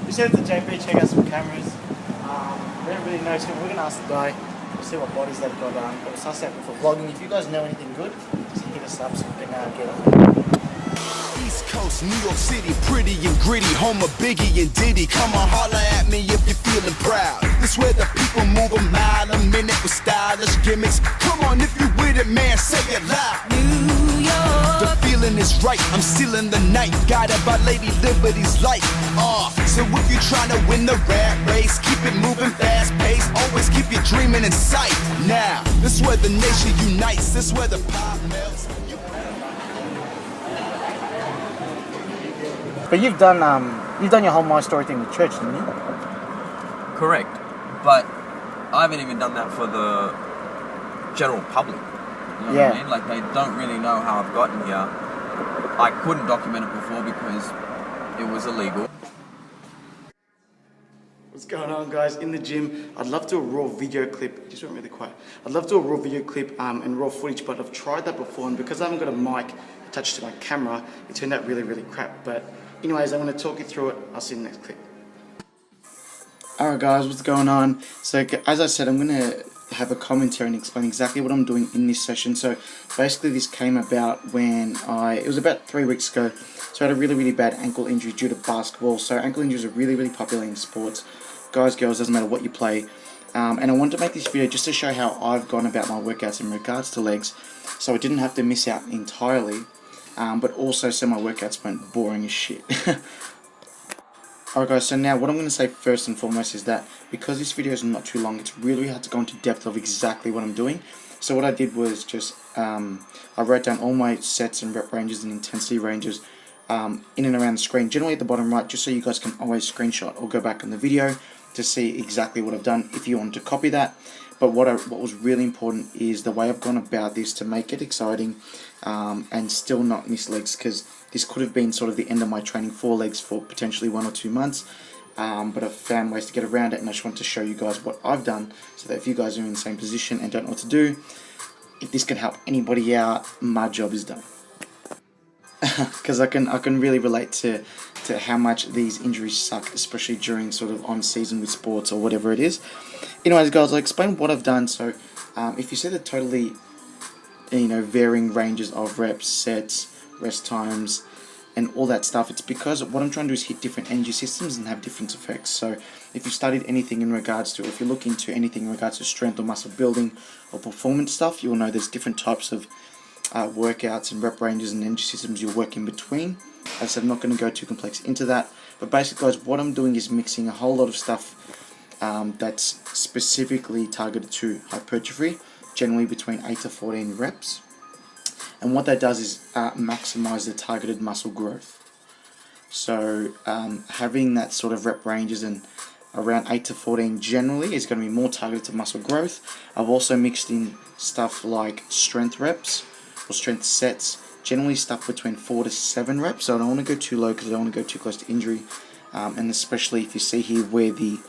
Just headed to JP, check out some cameras. We don't really know, so we're gonna ask the guy. We'll see what bodies they've got. Got a suspect for vlogging. If you guys know anything good, just hit us up so we can get on. East Coast, New York City, pretty and gritty, home of Biggie and Diddy. Come on, holla at me if you're feeling proud. This where the people move a mile a minute with stylish gimmicks. Come on, if you with it, man, say it loud. New York. The feeling is right, I'm stealing the night. Guided by Lady Liberty's light. So if you're trying to win the rat race, keep it moving fast paced. Always keep your dreaming in sight. Now, this where the nation unites. This where the pop melts. But you've done your whole My Story thing with church, didn't you? Correct, but I haven't even done that for the general public. You know what I mean? Like, they don't really know how I've gotten here. I couldn't document it before because it was illegal. What's going on, guys? In the gym, I'd love to do a raw video clip. Just went really quiet. I'd love to do a raw video clip and raw footage, but I've tried that before, and because I haven't got a mic attached to my camera, it turned out really, really crap. But anyways, I'm going to talk you through it. I'll see you in the next clip. Alright guys, what's going on? So as I said, I'm going to have a commentary and explain exactly what I'm doing in this session. So basically this came about when it was about 3 weeks ago. So I had a really, really bad ankle injury due to basketball. So ankle injuries are really, really popular in sports. Guys, girls, doesn't matter what you play. And I wanted to make this video just to show how I've gone about my workouts in regards to legs. So I didn't have to miss out entirely. But also so my workouts weren't boring as shit. Alright guys, so now what I'm going to say first and foremost is that because this video is not too long, it's really hard to go into depth of exactly what I'm doing. So what I did was just, I wrote down all my sets and rep ranges and intensity ranges in and around the screen, generally at the bottom right, just so you guys can always screenshot or go back in the video to see exactly what I've done if you want to copy that. But what was really important is the way I've gone about this to make it exciting and still not miss legs, because this could have been sort of the end of my training for legs for potentially 1 or 2 months. But I've found ways to get around it, and I just want to show you guys what I've done so that if you guys are in the same position and don't know what to do, if this can help anybody out, my job is done. Because I can really relate to how much these injuries suck, especially during sort of on season with sports or whatever it is. Anyways guys, I'll explain what I've done. So if you see the totally varying ranges of reps, sets, rest times and all that stuff, it's because what I'm trying to do is hit different energy systems and have different effects. So if you've studied anything in regards to, if you look into anything in regards to strength or muscle building or performance stuff, you'll know there's different types of workouts and rep ranges and energy systems you'll work in between. As I said, I'm not going to go too complex into that, but basically guys, what I'm doing is mixing a whole lot of stuff that's specifically targeted to hypertrophy, generally between 8 to 14 reps, and what that does is maximize the targeted muscle growth. So having that sort of rep ranges and around 8 to 14 generally is going to be more targeted to muscle growth. I've also mixed in stuff like strength reps or strength sets, generally stuff between 4 to 7 reps. So I don't want to go too low because I don't want to go too close to injury, and especially if you see here where the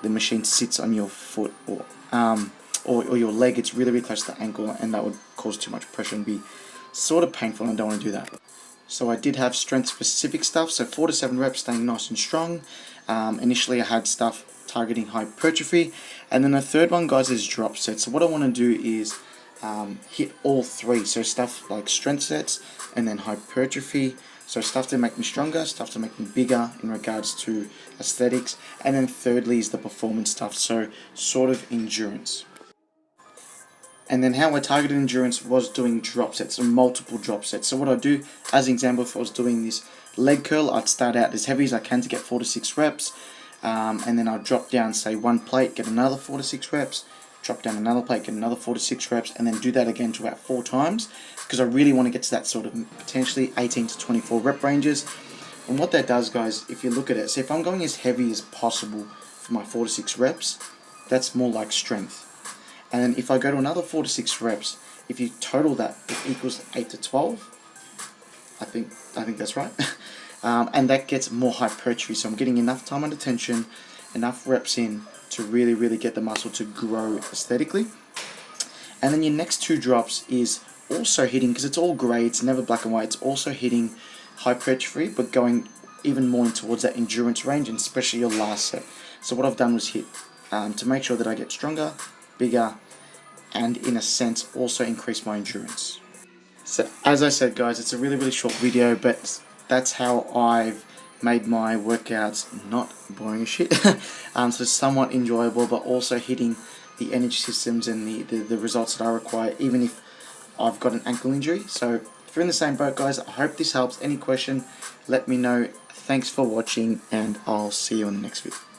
machine sits on your foot or your leg, it's really, really close to the ankle, and that would cause too much pressure and be sort of painful, and I don't want to do that. So I did have strength specific stuff, so 4 to 7 reps, staying nice and strong. Initially I had stuff targeting hypertrophy, and then the third one guys is drop sets. So what I want to do is hit all three, so stuff like strength sets and then hypertrophy, so stuff to make me stronger, stuff to make me bigger in regards to aesthetics, and then thirdly is the performance stuff, so sort of endurance. And then how I targeted endurance was doing drop sets, so multiple drop sets. So what I do, as an example, if I was doing this leg curl, I'd start out as heavy as I can to get 4 to 6 reps, and then I'll drop down, say 1 plate, get another 4 to 6 reps, drop down another plate, get another 4 to 6 reps, and then do that again to about 4 times, because I really want to get to that sort of potentially 18 to 24 rep ranges. And what that does, guys, if you look at it, so if I'm going as heavy as possible for my 4 to 6 reps, that's more like strength. And then if I go to another 4 to 6 reps, if you total that, it equals 8 to 12. I think that's right. And that gets more hypertrophy. So I'm getting enough time under tension, enough reps in to really, really get the muscle to grow aesthetically. And then your next 2 drops is also hitting, because it's all grey, it's never black and white, it's also hitting hypertrophy, but going even more in towards that endurance range, and especially your last set. So what I've done was hit to make sure that I get stronger, bigger, and in a sense also increase my endurance. So as I said, guys, it's a really short video, but that's how I've made my workouts not boring as shit. So somewhat enjoyable, but also hitting the energy systems and the results that I require, even if I've got an ankle injury. So if you're in the same boat, guys, I hope this helps. Any question, let me know. Thanks for watching, and I'll see you in the next video.